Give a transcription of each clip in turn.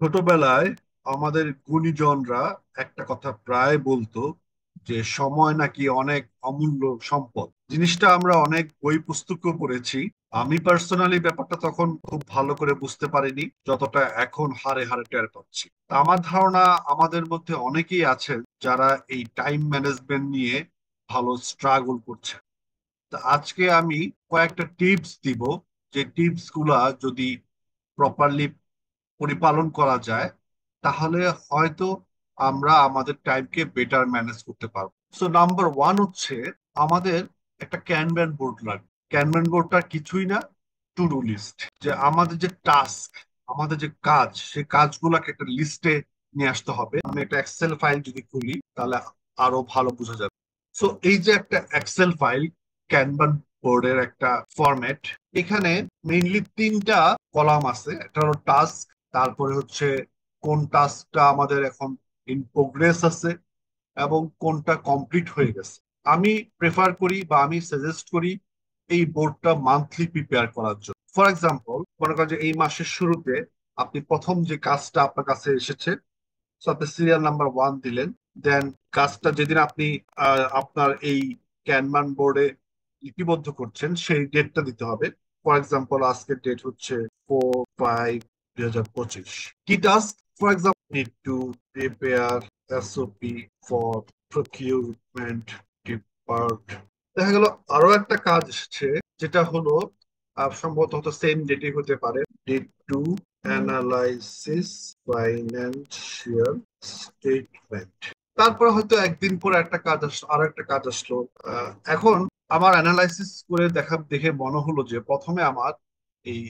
ছোটবেলায় আমাদের গুণীজনরা একটা কথা প্রায় বলতো যে সময় নাকি অনেক অমূল্য সম্পদ। জিনিসটা আমরা অনেক বই পুস্তকও পড়েছি। আমি পার্সোনালি ব্যাপারটা তখন খুব ভালো করে বুঝতে পারিনি, যতটা এখন হাড়ে হাড়ে টের পাচ্ছি। তা আমার ধারণা আমাদের মধ্যে অনেকেই আছেন যারা এই টাইম ম্যানেজমেন্ট নিয়ে ভালো স্ট্রাগল করছে। তা আজকে আমি কয়েকটা টিপস দিব, যে টিপস গুলা যদি প্রপারলি পরিপালন করা যায় তাহলে হয়তো আমরা আমাদের টাইমকে বেটার ম্যানেজ করতে পারবো। সো নাম্বার ওয়ান হচ্ছে, আমাদের একটা ক্যানভান বোর্ড লাগবে। ক্যানভান বোর্ডটা কিছুই না, টু ডু লিস্ট। যে আমাদের যে টাস্ক, আমাদের যে কাজ, সেই কাজগুলোকে একটা লিস্টে নিয়ে আসতে হবে। আমি একটা এক্সেল ফাইল যদি খুলি তাহলে আরো ভালো বোঝা যাবে। সো এই যে একটা এক্সেল ফাইল, ক্যানভান বোর্ডের একটা ফরম্যাট, এখানে মেইনলি তিনটা কলাম আছে। একটা হলো টাস্ক, তারপরে হচ্ছে কোন টাস্কটা আমাদের এখন ইন প্রোগ্রেস আছে, এবং কোনটা কমপ্লিট হয়ে গেছে। আমি প্রেফার করি বা আমি সাজেস্ট করি এই বোর্ডটা মান্থলি প্রিপেয়ার করার জন্য। ফর এক্সাম্পল, মনে করেন যে এই মাসের শুরুতে আপনি প্রথম যে কাজটা আপনার কাছে এসেছে, so আপনি সিরিয়াল নাম্বার 1 দিলেন। দেন কাজটা যেদিন আপনি আপনার এই ক্যানভান বোর্ডে লিপিবদ্ধ করছেন সেই ডেটটা দিতে হবে। ফর এক্সাম্পল, আজকের ডেট হচ্ছে 4/5/2025। কি task? For example, need to prepare SOP for procurement depart. দেখা গেল আরো একটা কাজ এসেছে, যেটা হলো সম্ভবত হয়তো সেম ডেটই হতে পারে। Date to analysis financial statement. তারপর হয়তো একদিন পরে একটা কাজ আসলো, আরো একটা কাজ আসলো। এখন আমার অ্যানালাইসিস করে দেখে মনে হলো যে প্রথমে আমার এই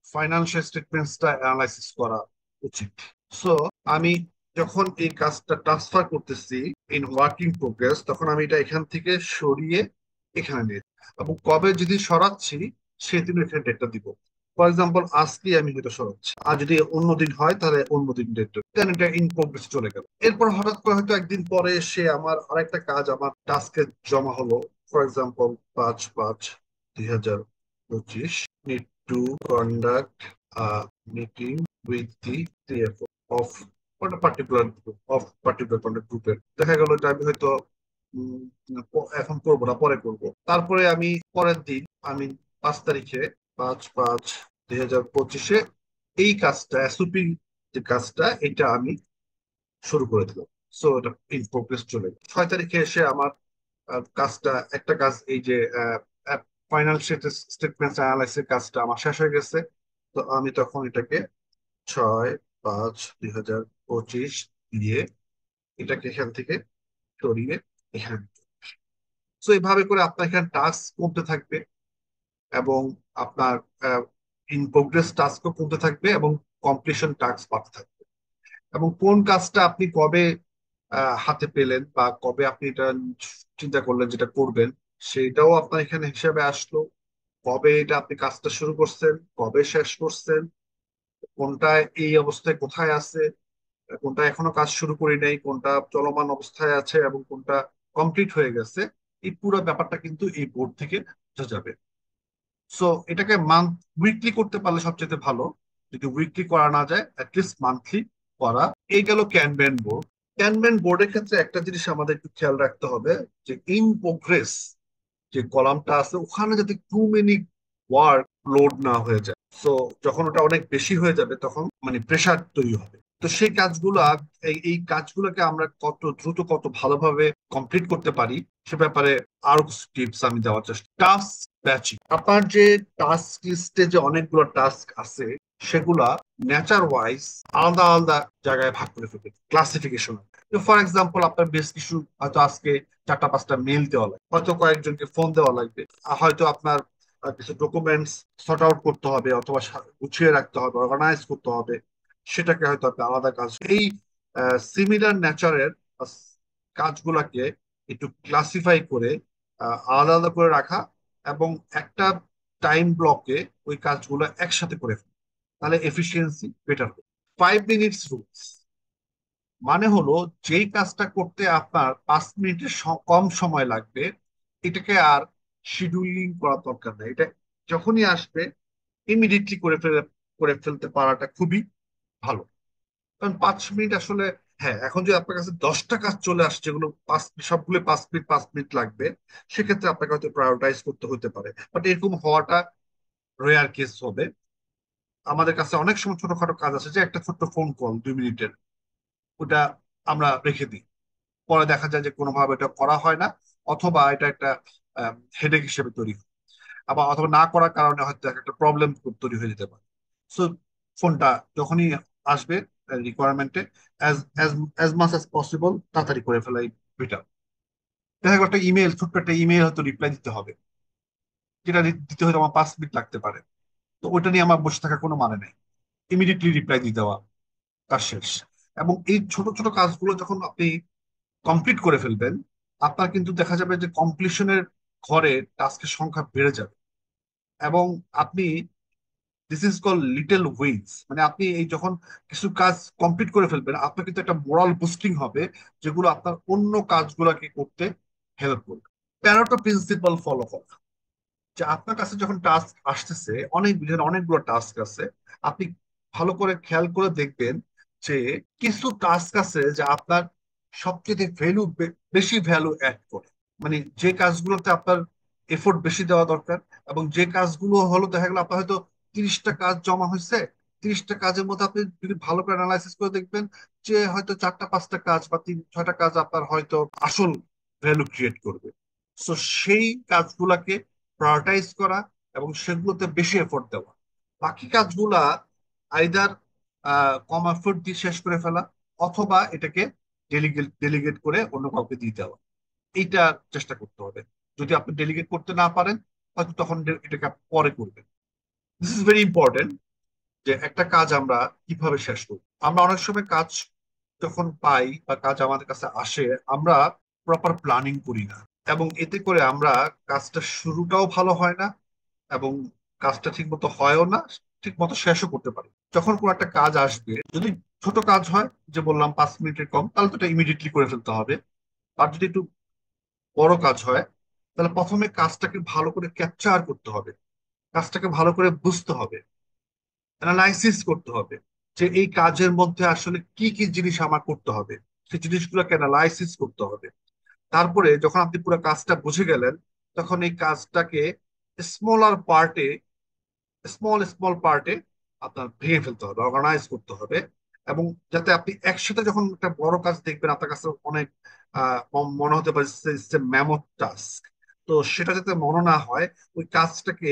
ফাইন্যান্সিয়াল স্টেটমেন্টসটা অ্যানালাইসিস করা উচিত। সো আমি যখন এই কাজটা ট্রান্সফার করতেছি ইন ওয়ার্কিং প্রোগ্রেস, তখন আমি এটা এখান থেকে সরিয়ে এখানে নিয়ে, এবং কবে যদি সরাচ্ছি সেদিন এখানে ডেটটা দিব। ফর এক্সাম্পল, আজকে আমি হয়তো সরাচ্ছি, আর যদি অন্য দিন হয় তাহলে অন্য দিন ডেটটা, দেন এটা ইন প্রোগ্রেস চলে গেল। এরপর হঠাৎ করে হয়তো একদিন পরে এসে আমার আরেকটা কাজ আমার টাস্কে জমা হলো। For example, 5/5/2025, need to conduct meeting with the CFO of particular group, of particular গ্রুপের। দেখা গেল যে আমি হয়তো উম, এখন করবো না, পরে করব। তারপরে আমি পরের দিন, আমি 5 তারিখে, 5/5/2025 এই কাজটা, এসওপি যে কাজটা, এটা আমি শুরু করে দিলাম। সো এটা ইন প্রোগ্রেস চলে গেল। 6 তারিখে এসে আমার কাজটা, একটা কাজ, এই যে ফাইন্যান্সিয়াল স্টেটমেন্ট অ্যানালাইসিস কাজটা আমার শেষ হয়ে গেছে। তো আমি তখন এটাকে 6/5/2025 দিয়ে এটাকে এখান থেকে সরিয়ে এখানে। তো এইভাবে করে আপনার এখানে টাস্ক কমতে থাকবে, এবং আপনার ইন প্রোগ্রেস টাস্কও কমতে থাকবে, এবং কমপ্লিশন টাস্ক বাড়তে থাকবে। এবং কোন কাজটা আপনি কবে হাতে পেলেন, বা কবে আপনি এটা চিন্তা করলেন যেটা করবেন, সেটাও আপনার এখানে হিসাবে আসলো। কবে এটা আপনি কাজটা শুরু করছেন, কবে শেষ করছেন, কোনটা এই অবস্থায় কোথায় আছে, কোনটা এখনো কাজ শুরু করি নাই, কোনটা চলমান অবস্থায় আছে, এবং কোনটা কমপ্লিট হয়ে গেছে। এই পুরো ব্যাপারটা কিন্তু এই বোর্ড থেকে বোঝা যাবে। সো এটাকে উইকলি করতে পারলে সবচেয়ে ভালো। যদি উইকলি করা না যায়, অ্যাটলিস্ট মান্থলি করা। এই গেল ক্যানভেন বোর্ড। ক্যানভেন বোর্ডের ক্ষেত্রে একটা জিনিস আমাদের একটু খেয়াল রাখতে হবে, যে ইন প্রোগ্রেস যে কলামটা আছে ওখানে যাতে টু মেনি ওয়ার্ক লোড না হয়ে যায়। সো যখন ওটা অনেক বেশি হয়ে যাবে তখন মানে প্রেসার তৈরি হবে। তো সেই কাজগুলা, এই কাজগুলোকে আমরা কত দ্রুত, কত ভালোভাবে কমপ্লিট করতে পারি সে ব্যাপারে আরো কিছু টিপস আমি দেওয়ার চেষ্টা। Task batching. আপনার যে টাস্ক লিস্টে যে অনেকগুলো টাস্ক আছে, সেগুলা নেচার ওয়াইজ আলাদা আলাদা জায়গায় ভাগ করে ফেলবে, ক্লাসিফিকেশন। ফর এক্সাম্পল, আপনার বেশ কিছু, হয়তো আজকে 4টা 5টা মেল দেওয়া লাগবে, হয়তো কয়েকজনকে ফোন দেওয়া লাগবে, হয়তো আপনার কিছু ডকুমেন্টস সর্ট আউট করতে হবে, অথবা গুছিয়ে রাখতে হবে, অর্গানাইজ করতে হবে, সেটাকে হয়তো আপনি আলাদা কাজ। এই সিমিলার নেচারের কাজগুলাকে একটু ক্লাসিফাই করে আলাদা আলাদা করে রাখা, এবং একটা টাইম ব্লকে ওই কাজগুলো একসাথে করে ফেলা, তাহলে এফিসিয়েন্সি বেটার হবে। 5 মিনিটস রুলস মানে হলো, যেই কাজটা করতে আপনার 5 মিনিটের কম সময় লাগবে, এটাকে আর শিডিউলিং করার দরকার নেই। এটা যখনই আসবে ইমিডিয়েটলি করে ফেলতে পারাটা খুবই ভালো। কারণ 5 মিনিট আসলে, হ্যাঁ এখন যদি আপনার কাছে 10টা কাজ চলে আসছে যেগুলো সবগুলো 5 মিনিট 5 মিনিট লাগবে, সেক্ষেত্রে আপনাকে হয়তো প্রায়োরিটাইজ করতে হতে পারে, বাট এরকম হওয়াটা রেয়ার কেস হবে। আমাদের কাছে অনেক সময় ছোটখাটো কাজ আছে যে একটা ছোট্ট ফোন কল 2 মিনিটের, ওটা আমরা রেখে দিই, পরে দেখা যায় যে কোনোভাবে এটা করা হয় না, অথবা এটা একটা হেডেক হিসেবে তৈরি হয়, আবার অথবা না করার কারণে হয়তো একটা প্রবলেম তৈরি হয়ে যেতে পারে। সো ফোনটা যখনই আসবে রিকোয়ারমেন্টে, as as as much as possible তাড়াতাড়ি করে ফেলাই বেটার। দেখা গেলো একটা ইমেল, ছোট্ট একটা ইমেল হয়তো রিপ্লাই দিতে হবে, যেটা দিতে হয়তো আমার 5 মিনিট লাগতে পারে, তো ওইটা নিয়ে আমার বসে থাকার কোনো মানে নেই, ইমিডিয়েটলি রিপ্লাই দিয়ে দেওয়া, কাজ শেষ। এবং এই ছোট ছোট কাজগুলো যখন আপনি কমপ্লিট করে ফেলবেন, আপনার কিন্তু দেখা যাবে যে কমপ্লিশনের ঘরে টাস্কের সংখ্যা বেড়ে যাবে। এবং আপনি, this is call little wins, মানে আপনি এই যখন কিছু কাজ কমপ্লিট করে ফেলবেন, আপনার কিন্তু একটা মোরাল বুস্টিং হবে, যেগুলো আপনার অন্য কাজগুলোকে করতে হেল্প করবে। 13টা প্রিন্সিপাল ফলো করা, যে আপনার কাছে যখন টাস্ক আসতেছে, অনেক ধরনের অনেকগুলো টাস্ক আছে, আপনি ভালো করে খেয়াল করে দেখবেন যে কিছু টাস্ক আছে যা আপনার সবচেয়ে বেশি ভ্যালু অ্যাড করে, মানে যে কাজগুলোতে আপনার এফোর্ট বেশি দেওয়া দরকার, এবং যে কাজগুলো হলো দেখা গেলো আপনার হয়তো 30টা কাজ জমা হয়েছে, 30টা কাজের মধ্যে আপনি যদি ভালো করে অ্যানালাইসিস করে দেখবেন যে হয়তো 4টা 5টা কাজ বা 3 6টা কাজ আপনার হয়তো আসল ভ্যালু ক্রিয়েট করবে। তো সেই কাজগুলাকে প্রায়োরিটাইজ করা এবং সেগুলোতে বেশি এফোর্ট দেওয়া, বাকি কাজগুলা আইদার কম এফোর্ট দিয়ে শেষ করে ফেলা, অথবা এটাকে ডেলিগেট করে অন্য কাউকে দিয়ে দেওয়া, এইটা চেষ্টা করতে হবে। যদি আপনি ডেলিগেট করতে না পারেন, হয়তো তখন এটাকে আপনি পরে করবেন। দিস ইজ ভেরি ইম্পর্টেন্ট, যে একটা কাজ আমরা কিভাবে শেষ করব। আমরা অনেক সময় কাজ যখন পাই বা কাজ আমাদের কাছে আসে, আমরা প্রপার প্ল্যানিং করি না, এবং এতে করে আমরা কাজটা শুরুটাও ভালো হয় না, এবং কাজটা ঠিক মতো হয়ও না, ঠিক মতো শেষও করতে পারি। যখন কোনো একটা কাজ আসবে, যদি ছোট কাজ হয়, যে বললাম 5 মিনিটের কম, তাহলে তো এটা ইমিডিয়েটলি করে ফেলতে হবে। আর যদি একটু বড় কাজ হয়, তাহলে প্রথমে কাজটাকে ভালো করে ক্যাপচার করতে হবে, কাজটাকে ভালো করে বুঝতে হবে, অ্যানালাইসিস করতে হবে, যে এই কাজের মধ্যে আসলে কি কি জিনিস আমার করতে হবে, সেই জিনিসগুলোকে অ্যানালাইসিস করতে হবে। তারপরে যখন আপনি পুরো কাজটা বুঝে গেলেন, তখন এই কাজটাকে স্মলার পার্টে, স্মল স্মল পার্টে আপনার ভেঙে ফেলতে হবে, অর্গানাইজ করতে হবে। এবং যাতে আপনি একসাথে যখন একটা বড় কাজ দেখবেন, আপনার কাছে অনেক মনে হতে পারে ম্যামথ টাস্ক, তো সেটা যাতে মনে না হয়, ওই কাজটাকে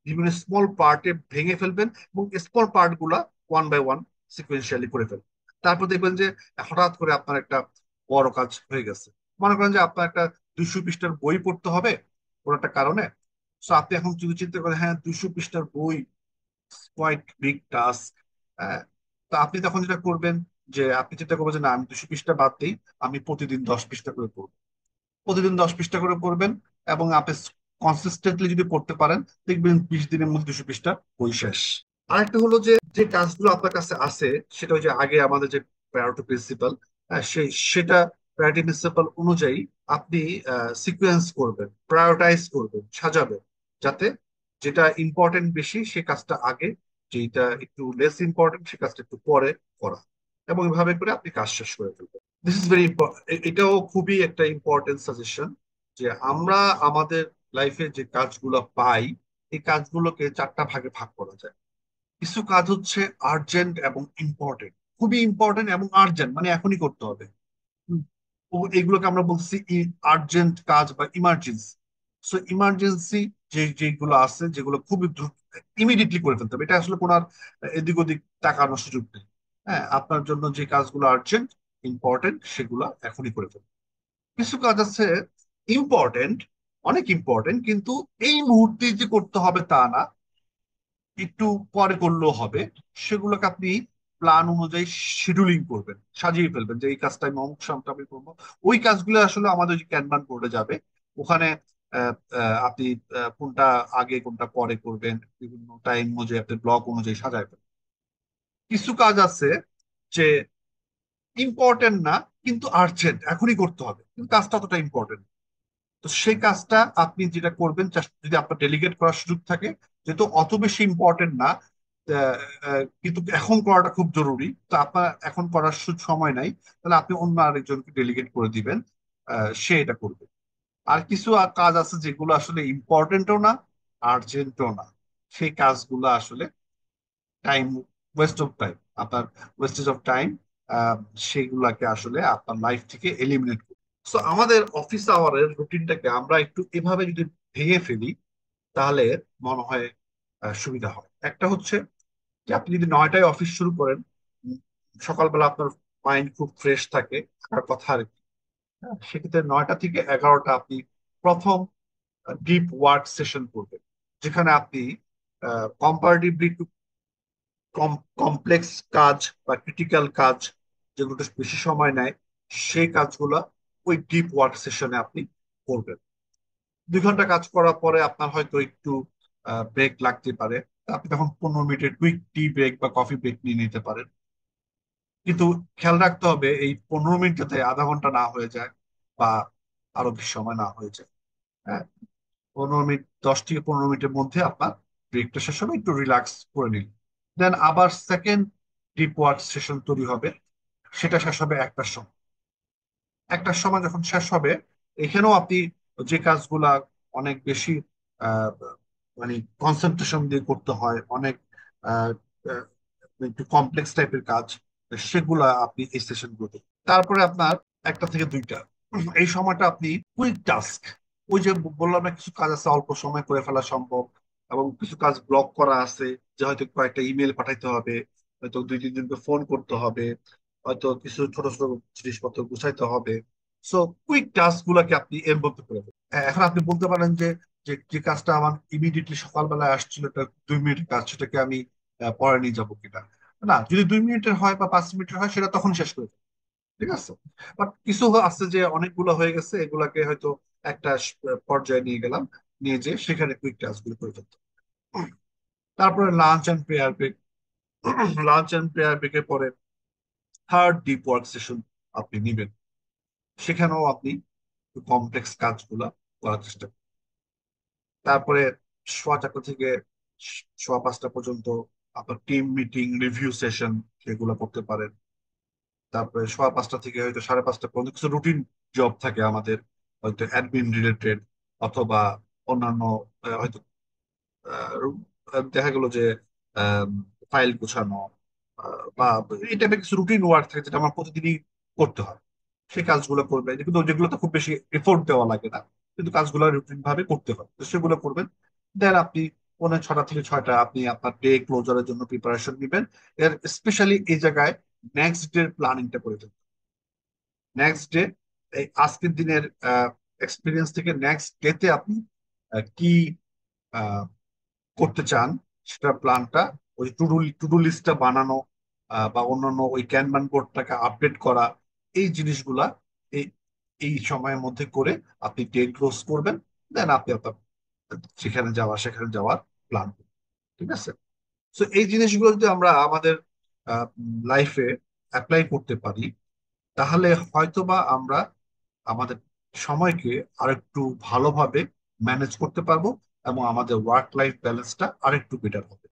বিভিন্ন স্মল পার্টে ভেঙে ফেলবেন, এবং স্মল পার্ট গুলা ওয়ান বাই ওয়ান সিকুয়েন্সিয়ালি করে ফেলবেন। তারপর দেখবেন যে হঠাৎ করে আপনার একটা বড় কাজ হয়ে গেছে। মনে করেন যে আপনার একটা 200 পৃষ্ঠার বই পড়তে হবে কোনো একটা কারণে। তো আপনি এখন যদি চিন্তা করেন, হ্যাঁ 200 পৃষ্ঠার বই, কোয়াইট বিগ টাস্ক, হ্যাঁ, তো আপনি তখন যেটা করবেন, যে আপনি চিন্তা করবেন যে না, আমি 200 পৃষ্ঠা বাদ দিই, আমি প্রতিদিন 10 পৃষ্ঠা করে পড়বো, প্রতিদিন 10 পৃষ্ঠা করে পড়বেন, এবং আপনি কনসিস্টেন্টলি যদি পড়তে পারেন, দেখবেন 20 দিনের মধ্যে 200 পৃষ্ঠা বই শেষ। আরেকটা হলো যে যে কাজগুলো আপনার কাছে আছে, সেটা হচ্ছে আগে আমাদের যে প্রায়োরিটি প্রিন্সিপাল, সেটা প্রায়োরিটি প্রিন্সিপাল অনুযায়ী আপনি সিকোয়েন্স করবেন, প্রায়োরিটাইজ করবেন, সাজাবেন, যাতে যেটা ইম্পর্টেন্ট বেশি সে কাজটা আগে, যেটা একটু লেস ইম্পর্টেন্ট সে কাজটা একটু পরে করা, এবং এভাবে করে আপনি কাজ শেষ করে ফেলবেন। দিস ইজ ভেরি ইম্পর্টেন্ট, এটাও খুবই একটা ইম্পর্টেন্ট সাজেশন, যে আমরা আমাদের লাইফে যে কাজগুলো পাই, এই কাজগুলোকে 4টা ভাগে ভাগ করা যায়। কিছু কাজ হচ্ছে আর্জেন্ট এবং ইম্পর্টেন্ট, খুবই ইম্পর্টেন্ট এবং আর্জেন্ট, মানে এখনই করতে হবে। হুম, ও এগুলোকে আমরা বলছি আর্জেন্ট কাজ বা ইমার্জেন্সি। সো ইমার্জেন্সি যেগুলো আছে, যেগুলো খুবই দ্রুত ইমিডিয়েটলি করে ফেলতে হবে, এটা আসলে কোনো আর এদিক ওদিক তাকানোর সুযোগ নেই। হ্যাঁ, আপনার জন্য যে কাজগুলো আর্জেন্ট ইম্পর্টেন্ট সেগুলো এখনই করে ফেলতে। কিছু কাজ আছে ইম্পর্টেন্ট, অনেক ইম্পর্টেন্ট, কিন্তু এই মুহূর্তে যে করতে হবে তা না, একটু পরে করলেও হবে। সেগুলোকে আপনি প্ল্যান অনুযায়ী শিডিউলিং করবেন, সাজিয়ে ফেলবেন, যে এই কাজটা আমি অমুক সময়টা আমি করবো। ওই কাজগুলো আসলে আমাদের যে ক্যানভান বোর্ডে যাবে, ওখানে আপনি কোনটা আগে কোনটা পরে করবেন, বিভিন্ন টাইম অনুযায়ী আপনি ব্লক অনুযায়ী সাজায় ফেলবেন। কিছু কাজ আছে যে ইম্পর্টেন্ট না, কিন্তু আর্জেন্ট, এখনই করতে হবে, কিন্তু কাজটা অতটা ইম্পর্টেন্ট। তো সেই কাজটা আপনি যেটা করবেন, যদি আপনার ডেলিগেট করার সুযোগ থাকে, যেহেতু অত বেশি ইম্পর্টেন্ট না, কিন্তু এখন করাটা খুব জরুরি, তো আপনার এখন করার সময় নাই, তাহলে আপনি অন্য আরেকজনকে ডেলিগেট করে দিবেন, সে এটা করবে। আর কিছু কাজ আছে যেগুলো আসলে ইম্পর্টেন্টও না, আর্জেন্টও না, সেই কাজগুলো আসলে টাইম, ওয়েস্ট অফ টাইম, আপনার ওয়েস্টেজ অফ টাইম, সেগুলাকে আসলে আপনার লাইফ থেকে এলিমিনেট করুন। সো আমাদের অফিস আওয়ারের রুটিনটাকে আমরা একটু এভাবে যদি ভেঙে ফেলি, তাহলে মনে হয় সুবিধা হয়। একটা হচ্ছে যে আপনি যদি 9টায় অফিস শুরু করেন, উম, সকালবেলা আপনার মাইন্ড খুব ফ্রেশ থাকে, থাকার কথা আর কি। সেক্ষেত্রে 9টা থেকে 11টা আপনি প্রথম ডিপ ওয়ার্ক সেশন করবেন, যেখানে আপনি কম্পারেটিভলি কমপ্লেক্স কাজ বা ক্রিটিক্যাল কাজ, যেগুলো একটু বেশি সময় নেয়, সেই কাজগুলো ওই ডিপ ওয়ার্ক সেশনে আপনি করবেন। 2 ঘন্টা কাজ করার পরে আপনার হয়তো একটু ব্রেক লাগতে পারে, আপনি তখন 15 মিনিটের কুইক টি ব্রেক বা কফি ব্রেক নিয়ে নিতে পারেন। কিন্তু খেয়াল রাখতে হবে এই 15 মিনিট যাতে আধা ঘন্টা না হয়ে যায়, বা আরো বেশি সময় না হয়ে যায়। হ্যাঁ, 15 মিনিট, 10 থেকে 15 মিনিটের মধ্যে আপনার ব্রেকটা শেষ হবে, একটু রিল্যাক্স করে নিন। দেন আবার সেকেন্ড ডিপ ওয়ার্ক সেশন তৈরি হবে, সেটা শেষ হবে 1টার সময়। 1টার সময় যখন শেষ হবে, এখানেও আপনি যে কাজগুলা অনেক বেশি আহ, মানে কনসেন্ট্রেশন দিয়ে করতে হয়, অনেক আহ, আহ, একটু কমপ্লেক্স টাইপের কাজ, সেগুলা আপনি এই সেশনগুলোতে। তারপরে আপনার 1টা থেকে 2টা, এই সময়টা আপনি কুইক টাস্ক, ওই যে বললাম না কিছু কাজ আছে অল্প সময় করে ফেলা সম্ভব, এবং কিছু কাজ ব্লক করা আছে, যে হয়তো কয়েকটা ইমেল পাঠাইতে হবে, হয়তো 2-3 জনকে ফোন করতে হবে, হয়তো কিছু ছোট ছোট জিনিসপত্র গুছাইতে হবে। সো কুইক টাস্ক গুলাকে আপনি এর মধ্যে করে ফেলুন। এখন আপনি বলতে পারেন যে যে যে কাজটা আমার ইমিডিয়েটলি সকালবেলায় আসছিল, এটা 2 মিনিটের কাজ, সেটাকে আমি পরে নিয়ে যাবো কিনা। না, যদি 2 মিনিটের হয় বা 5 মিনিটের হয়, সেটা তখন শেষ করে ফেলুন। ঠিক আছে। বাট কিছু আছে যে অনেকগুলো হয়ে গেছে, এগুলাকে হয়তো একটা পর্যায়ে নিয়ে গেলাম, নিয়ে যে সেখানে কুইক টাস্ক গুলো করে ফেলতে হবে। তারপরে lunch and prayer break. Lunch and prayer ব্রেকের পরে থার্ড ডিপ ওয়ার্ক সেশন আপনি নিবেন, সেখানেও আপনি কমপ্লেক্স কাজগুলা করার চেষ্টা করুন। তারপরে 4:15 থেকে 5:15 পর্যন্ত আপনার টিম মিটিং, রিভিউ সেশন, সেগুলো করতে পারেন। তারপরে 5:15 থেকে হয়তো 5:30 পর্যন্ত কিছু রুটিন জব থাকে আমাদের, হয়তো অ্যাডমিন রিলেটেড, অথবা অন্যান্য হয়তো দেখা গেল যে ফাইল গোছানো, বা এই টাইপের কিছু রুটিন ওয়ার্ক থাকে যেটা আমার প্রতিদিনই করতে হয়। সেই কাজগুলো করবে, কিন্তু যেগুলো তো খুব বেশি এফোর্ট দেওয়া লাগে না, কিন্তু কাজগুলো রুটিন ভাবে করতে হয়, তো সেগুলো করবেন। দেন আপনি 6:45 থেকে 6টা আপনি আপনার ডে ক্লোজারের জন্য প্রিপারেশন নেবেন। এর স্পেশালি এই জায়গায় নেক্সট ডে প্ল্যানিংটা করে দেবেন। নেক্সট ডে, এই আজকের দিনের এক্সপিরিয়েন্স থেকে নেক্সট ডেতে আপনি কি করতে চান, সেটা প্ল্যানটা, ওই টু ডু লিস্টটা বানানো, বা অন্যান্য ওই ক্যানভান বোর্ডটাকে আপডেট করা, এই জিনিসগুলা এই এই সময়ের মধ্যে করে আপনি ডেট ক্লোজ করবেন। দেন আপনি আপনার সেখানে যাওয়ার প্ল্যান করবেন। ঠিক আছে। তো এই জিনিসগুলো যদি আমরা আমাদের লাইফে অ্যাপ্লাই করতে পারি, তাহলে হয়তোবা আমরা আমাদের সময়কে আরেকটু ভালোভাবে ম্যানেজ করতে পারবো, এবং আমাদের ওয়ার্ক লাইফ ব্যালেন্সটা আরেকটু বেটার হবে।